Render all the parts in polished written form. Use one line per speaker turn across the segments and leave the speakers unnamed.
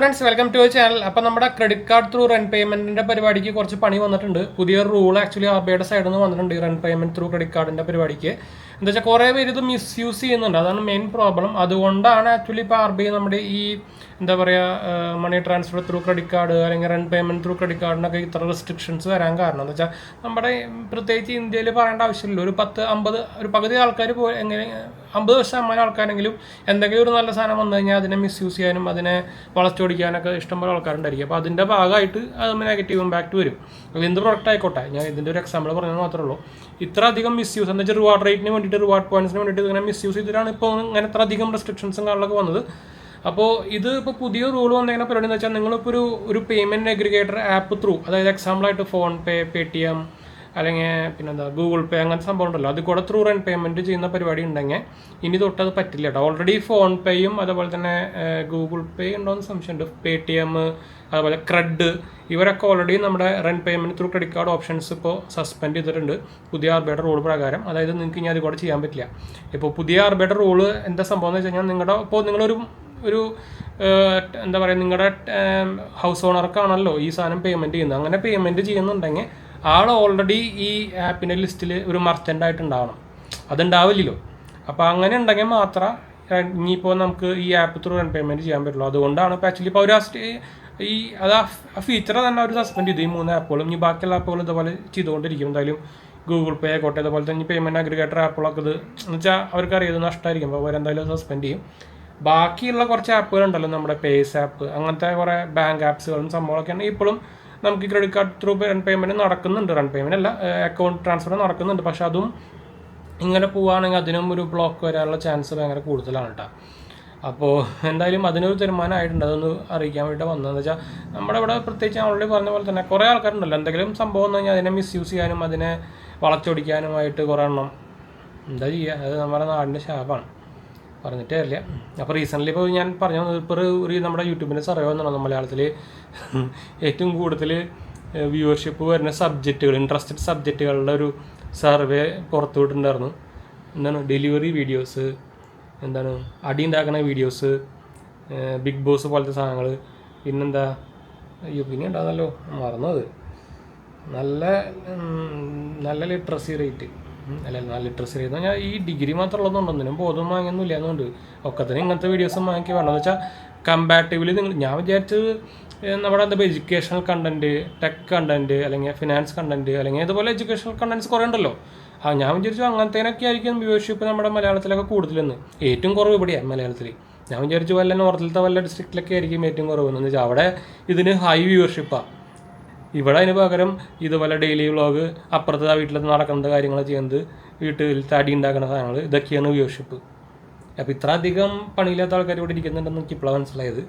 Friends welcome to channel. അപ്പോൾ നമ്മുടെ credit card through rent പേയ്മെന്റിന്റെ പരിപാടിക്ക് കുറച്ച് പണി വന്നിട്ടുണ്ട്. പുതിയൊരു റൂൾ ആക്ച്വലി ആർബിഐയുടെ സൈഡിൽ നിന്ന് വന്നിട്ടുണ്ട് ഈ റൺ പേയ്മെന്റ് ത്രൂ ക്രെഡിറ്റ് കാർഡിന്റെ പരിപാടിക്ക്. എന്താ വെച്ചാൽ കുറേ പേര് ഇത് മിസ്യൂസ് ചെയ്യുന്നുണ്ട്, അതാണ് മെയിൻ പ്രോബ്ലം. അതുകൊണ്ടാണ് ആക്ച്വലി ഇപ്പോൾ ആർ ബി ഐ നമ്മുടെ ഈ എന്താ പറയുക money transfer through credit card അല്ലെങ്കിൽ റൺ പേയ്മെന്റ് ത്രൂ ക്രെഡിറ്റ് കാർഡിനൊക്കെ ഇത്ര റെസ്ട്രിക്ഷൻസ് വരാൻ കാരണം എന്ന് വെച്ചാൽ നമ്മുടെ പ്രത്യേകിച്ച് ഇന്ത്യയിൽ പറയേണ്ട ആവശ്യമില്ല. ഒരു 10-50 ഒരു പകുതി ആൾക്കാർ എങ്ങനെ 50% ആൾക്കാരെങ്കിലും എന്തെങ്കിലും ഒരു നല്ല സാധനം വന്നു കഴിഞ്ഞാൽ അതിനെ മിസ്യൂസ് ചെയ്യാനും അതിനെ വളച്ചൊടിക്കാനൊക്കെ ഇഷ്ടംപോലെ ആൾക്കാരുണ്ടായിരിക്കും. അപ്പോൾ അതിൻ്റെ ഭാഗമായിട്ട് അത് നെഗറ്റീവ് ഇമ്പാക്റ്റ് വരും. അത് എന്ത് പ്രൊഡക്റ്റ് ആയിക്കോട്ടെ, ഞാൻ ഇതിൻ്റെ ഒരു എക്സാമ്പിൾ പറഞ്ഞത് മാത്രമേ ഉള്ളൂ. ഇത്ര അധികം മിസ്യൂസ് എന്ന് വെച്ചാൽ റിവാർഡ് റേറ്റിന് വേണ്ടിയിട്ട് റിവാർഡ് പോയിന്റ്സിന് വേണ്ടിയിട്ട് ഇങ്ങനെ മിസ്യൂസ് ചെയ്തിട്ടാണ് ഇപ്പോൾ ഇങ്ങനെ ഇത്ര അധികം റെസ്ട്രിക്ഷൻസും കാര്യങ്ങളൊക്കെ വന്നത്. അപ്പോൾ ഇത് ഇപ്പോൾ പുതിയ റൂൾ വന്നതിനെ പരിപാടി എന്ന് വെച്ചാൽ നിങ്ങളിപ്പോൾ ഒരു പേയ്മെൻറ്റ് അഗ്രിഗേറ്റർ ആപ്പ് ത്രൂ, അതായത് എക്സാമ്പിളായിട്ട് ഫോൺ പേ, പേടിഎം അല്ലെങ്കിൽ പിന്നെന്താ ഗൂഗിൾ പേ അങ്ങനത്തെ സംഭവം ഉണ്ടല്ലോ, അത് കൂടെ ത്രൂ റൺ പേയ്മെൻറ്റ് ചെയ്യുന്ന പരിപാടി ഉണ്ടെങ്കിൽ ഇനി തൊട്ട് അത് പറ്റില്ല കേട്ടോ. ഓൾറെഡി ഫോൺ പേയും അതുപോലെ തന്നെ ഗൂഗിൾ പേ ഉണ്ടോയെന്ന് സംശയമുണ്ട്, പേടിഎം അതുപോലെ ക്രെഡ് ഇവരൊക്കെ ഓൾറെഡി നമ്മുടെ run payment through credit card options ഇപ്പോൾ സസ്പെൻഡ് ചെയ്തിട്ടുണ്ട് പുതിയ ആർബിഐയുടെ റൂൾ പ്രകാരം. അതായത് നിങ്ങൾക്ക് ഇനി അത് കൂടെ ചെയ്യാൻ പറ്റില്ല. ഇപ്പോൾ പുതിയ ആർബിഐയുടെ റൂള് എന്താ സംഭവം എന്ന് വെച്ച് കഴിഞ്ഞാൽ നിങ്ങളൊരു എന്താ പറയുക നിങ്ങളുടെ ഹൗസ് ഓണർക്കാണല്ലോ ഈ സാധനം പേയ്മെൻറ്റ് ചെയ്യുന്നത്. അങ്ങനെ പേയ്മെൻറ്റ് ചെയ്യുന്നുണ്ടെങ്കിൽ ആൾ ഓൾറെഡി ഈ ആപ്പിൻ്റെ ലിസ്റ്റിൽ ഒരു മർച്ചൻ്റ് ആയിട്ടുണ്ടാവണം. അതുണ്ടാവില്ലല്ലോ. അപ്പോൾ അങ്ങനെ ഉണ്ടെങ്കിൽ മാത്രം ഇനിയിപ്പോൾ നമുക്ക് ഈ ആപ്പ് ത്രൂ റൺ പേയ്മെൻറ്റ് ചെയ്യാൻ പറ്റുള്ളൂ. അതുകൊണ്ടാണ് ഇപ്പോൾ ആക്ച്വലി ഇപ്പോൾ ആ ഫീച്ചർ തന്നെ അവർ സസ്പെൻഡ് ചെയ്തു ഈ 3 ആപ്പുകളും. ഇനി ബാക്കിയുള്ള ആപ്പുകളും ഇതുപോലെ ചെയ്തുകൊണ്ടിരിക്കും. എന്തായാലും ഗൂഗിൾ പേ ആയിക്കോട്ടെ അതുപോലെ തന്നെ പേയ്മെൻറ്റ് അഗ്രിഗേറ്റർ ആപ്പുകളൊക്കെ ഇത് എന്ന് വെച്ചാൽ അവർക്കറിയാം ഇത് നഷ്ടമായിരിക്കും. അപ്പോൾ അവരെന്തായാലും സസ്പെൻഡ് ചെയ്യും. ബാക്കിയുള്ള കുറച്ച് ആപ്പുകളുണ്ടല്ലോ, നമ്മുടെ പേസ് ആപ്പ് അങ്ങനത്തെ കുറേ ബാങ്ക് ആപ്സുകളും സംഭവങ്ങളൊക്കെയാണ് ഇപ്പോഴും നമുക്ക് credit card through run payment നടക്കുന്നുണ്ട്. റൺ പേയ്മെൻറ്റ് അല്ല, അക്കൗണ്ട് ട്രാൻസ്ഫർ നടക്കുന്നുണ്ട്. പക്ഷെ അതും ഇങ്ങനെ പോവുകയാണെങ്കിൽ അതിനും ഒരു ബ്ലോക്ക് വരാനുള്ള ചാൻസ് ഭയങ്കര കൂടുതലാണ് കേട്ടോ. അപ്പോൾ എന്തായാലും അതിനൊരു തീരുമാനമായിട്ടുണ്ട്. അതൊന്ന് അറിയിക്കാൻ വേണ്ടി വന്നതെന്ന് വെച്ചാൽ നമ്മുടെ ഇവിടെ പ്രത്യേകിച്ച് ഓൾറെഡി പറഞ്ഞ പോലെ തന്നെ കുറേ ആൾക്കാരുണ്ടല്ലോ, എന്തെങ്കിലും സംഭവം എന്ന് കഴിഞ്ഞാൽ അതിനെ മിസ്യൂസ് ചെയ്യാനും അതിനെ വളച്ചൊടിക്കാനുമായിട്ട് കുറേ എണ്ണം. എന്താ ചെയ്യുക, അത് നമ്മുടെ നാടിൻ്റെ ശാപമാണ്, പറഞ്ഞിട്ടേ അല്ല. അപ്പോൾ റീസെൻ്റ്ലി ഇപ്പോൾ ഞാൻ പറഞ്ഞു ഇപ്പോൾ നമ്മുടെ യൂട്യൂബിൻ്റെ സർവേ വന്നിട്ടുണ്ടോ മലയാളത്തിൽ ഏറ്റവും കൂടുതൽ വ്യൂവർഷിപ്പ് വരുന്ന സബ്ജക്റ്റുകൾ, ഇൻട്രസ്റ്റഡ് സബ്ജക്റ്റുകളുടെ ഒരു സർവേ പുറത്തു വിട്ടിട്ടുണ്ടായിരുന്നു. എന്താണ് ഡെലിവറി വീഡിയോസ്, എന്താണ് അടി ഉണ്ടാക്കുന്ന വീഡിയോസ്, ബിഗ് ബോസ് പോലത്തെ സാധനങ്ങൾ, പിന്നെന്താ പിന്നെ ഉണ്ടാകുന്നല്ലോ മറന്നത്, നല്ല ലിറ്ററസി റേറ്റ് നല്ല ലിറ്ററസി റേറ്റ് എന്ന് പറഞ്ഞാൽ ഈ ഡിഗ്രി മാത്രമുള്ളതൊന്നും ബോധം വാങ്ങിയൊന്നുമില്ല. അതുകൊണ്ട് ഒക്കെ തന്നെ ഇങ്ങനത്തെ വീഡിയോസും വാങ്ങിക്കുക വേണമെന്ന് വെച്ചാൽ കമ്പാരിറ്റീവ്ലി ഞാൻ വിചാരിച്ചത് നമ്മുടെ എന്താ എഡ്യൂക്കേഷണൽ കണ്ടൻറ്റ്, ടെക് കണ്ടൻറ്റ് അല്ലെങ്കിൽ ഫിനാൻസ് കണ്ടൻറ്റ് അല്ലെങ്കിൽ ഇതുപോലെ എഡ്യൂക്കേഷണൽ കണ്ടൻറ്റ്സ് കുറേ ഉണ്ടല്ലോ. ഞാൻ വിചാരിച്ചു അങ്ങനത്തേനൊക്കെ ആയിരിക്കും വ്യൂവർഷിപ്പ് നമ്മുടെ മലയാളത്തിലൊക്കെ കൂടുതലെന്ന്. ഏറ്റവും കുറവ് ഇവിടെയാണ് മലയാളത്തിൽ. ഞാൻ വിചാരിച്ചു വല്ല നോർത്തിലത്തെ വല്ല ഡിസ്ട്രിക്റ്റിലൊക്കെ ആയിരിക്കും ഏറ്റവും കുറവെന്ന് വെച്ചാൽ അവിടെ ഇതിന് ഹൈ വ്യൂവർഷിപ്പാണ്. ഇവിടെ അതിന് പകരം ഇതുപോലെ ഡെയിലി വ്ളോഗ്, അപ്പുറത്തെ വീട്ടിൽ നടക്കുന്ന കാര്യങ്ങൾ ചെയ്യുന്നത്, വീട്ടിൽ തടി ഉണ്ടാക്കുന്ന സാധനങ്ങൾ, ഇതൊക്കെയാണ് വ്യൂവർഷിപ്പ്. അപ്പോൾ ഇത്ര അധികം പണിയില്ലാത്ത ആൾക്കാർ ഇവിടെ ഇരിക്കുന്നുണ്ടെന്ന് എനിക്ക് ഇപ്പോഴാണ് മനസ്സിലായത്.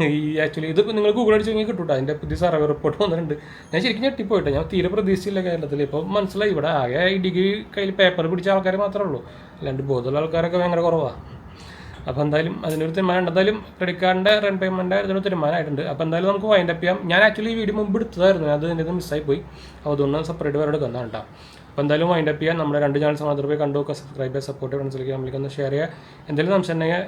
ഈ ആക്ച്വലി ഇതിപ്പോൾ നിങ്ങൾ ഗൂഗിൾ അടിച്ച് നോക്കി കിട്ടൂട്ടോ, അതിൻ്റെ പുതിയ സർവേ റിപ്പോർട്ട് വന്നിട്ടുണ്ട്. ഞാൻ ശരിക്കും ഞെട്ടിപ്പോയിട്ടോ, ഞാൻ തീരെ പ്രതീക്ഷിച്ചില്ല കേരളത്തിൽ. ഇപ്പോൾ മനസ്സിലായി ഇവിടെ ആകെ ഈ ഡിഗ്രി കയ്യിൽ പേപ്പർ പിടിച്ച ആൾക്കാർ മാത്രമേ ഉള്ളൂ, അല്ലാണ്ട് ബോധമുള്ള ആൾക്കാരൊക്കെ ഭയങ്കര കുറവാണ്. അപ്പോൾ എന്തായാലും അതിനൊരു തീരുമാനം, എന്തായാലും ക്രെഡിറ്റ് കാർഡിൻ്റെ റൺ പേയ്മെൻറ്റ് ഇതിനൊരു തീരുമാനമായിട്ടുണ്ട്. അപ്പോൾ എന്തായാലും നമുക്ക് വൈൻഡപ്പ് ചെയ്യാം. ഞാൻ ആക്ച്വലി ഈ വീഡിയോ മുമ്പ് എടുത്തതായിരുന്നു, അത് എൻ്റെ മിസ്സായി പോയി. അപ്പോൾ അതുകൊണ്ട് സെപ്പറേറ്റ് വേറെ എടുക്കുന്നതാണ് കേട്ടോ. അപ്പോൾ എന്തായാലും വൈൻഡപ്പ് ചെയ്യാം. നമ്മുടെ 2 ചാനൽസ് മാത്രമേ പോയി കണ്ടു നോക്കുക, സബ്സ്ക്രൈബ് ചെയ്യുക, സപ്പോർട്ട് ഫ്രണ്ട്സിലേക്ക് നമ്മളിക്കൊന്ന് ഷെയർ ചെയ്യുക. എന്തെങ്കിലും സംശയം ഉണ്ടെങ്കിൽ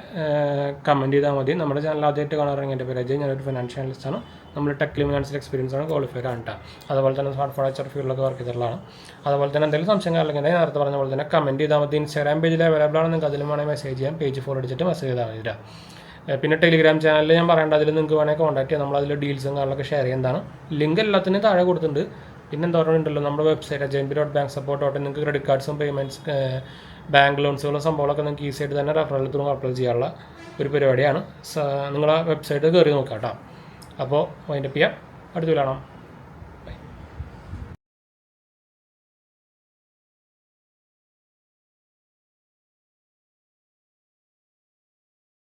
കമൻറ്റ് ചെയ്താൽ മതി. നമ്മുടെ ചാനൽ ആദ്യമായിട്ട് കാണാറുണ്ടെങ്കിൽ എൻ്റെ പേര് അജയ്, ഞാനൊരു ഫിനാൻഷ്യൽ അനലിസ്റ്റാണ്. നമ്മൾ ടെക്ലി ഫിനാൻഷ്യൽ എക്സ്പീരിയൻസ് ആണ്, ക്വാളിഫൈഡ് ആണ് കേട്ടോ. അതുപോലെ തന്നെ സ്മാർട്ട് ഫോൺ അച്ചർ ഫീൽഡിലൊക്കെ വർക്ക് ചെയ്തിട്ടുള്ളതാണ്. അതുപോലെ തന്നെ എന്തെങ്കിലും സംശയങ്ങൾ അല്ലെങ്കിൽ നേരത്തെ പറഞ്ഞ പോലെ തന്നെ കമൻറ്റ് ചെയ്താൽ മതി. ഇൻസ്റ്റാഗ്രാം പേജിൽ അവൈലബിൾ ആണ്, നിങ്ങൾക്ക് അതിലും വേണമെങ്കിൽ മെസ്സേജ് ചെയ്യാം. പേജ് ഫോളോ അടിച്ചിട്ട് മെസ്സേജ് ചെയ്താൽ മതി. പിന്നെ ടെലിഗ്രാം ചാനലിൽ ഞാൻ പറയേണ്ട, അതിൽ നിങ്ങൾക്ക് വേണമെങ്കിൽ കോൺടാക്ട് ചെയ്യാം. നമ്മളതിൽ ഡീൽസും കാര്യങ്ങളൊക്കെ ഷെയർ ചെയ്യുന്നതാണ്. ലിങ്ക് എല്ലാത്തിനും താഴെ കൊടുത്തിട്ടുണ്ട്. പിന്നെ എന്താ പറയുന്നുണ്ടല്ലോ നമ്മുടെ വെബ്സൈറ്റ് jnb.banksupportort. നിങ്ങൾക്ക് ക്രെഡിറ്റ് കാർഡ്സും പേയ്മെൻറ്റ്സ്, ബാങ്ക് ലോൺസുകളും സംഭവങ്ങളൊക്കെ നിങ്ങൾക്ക് ഈസി ആയിട്ട് തന്നെ റെഫറൽ ത്രൂ അപ്ലൈ ചെയ്യാനുള്ള ഒരു പരിപാടിയാണ്. നിങ്ങളെ വെബ്സൈറ്റ് കയറി നോക്കാം കേട്ടോ. അപ്പോൾ വൈൻഡപ്പ് ചെയ്യാം, അടുത്ത് കാണാം.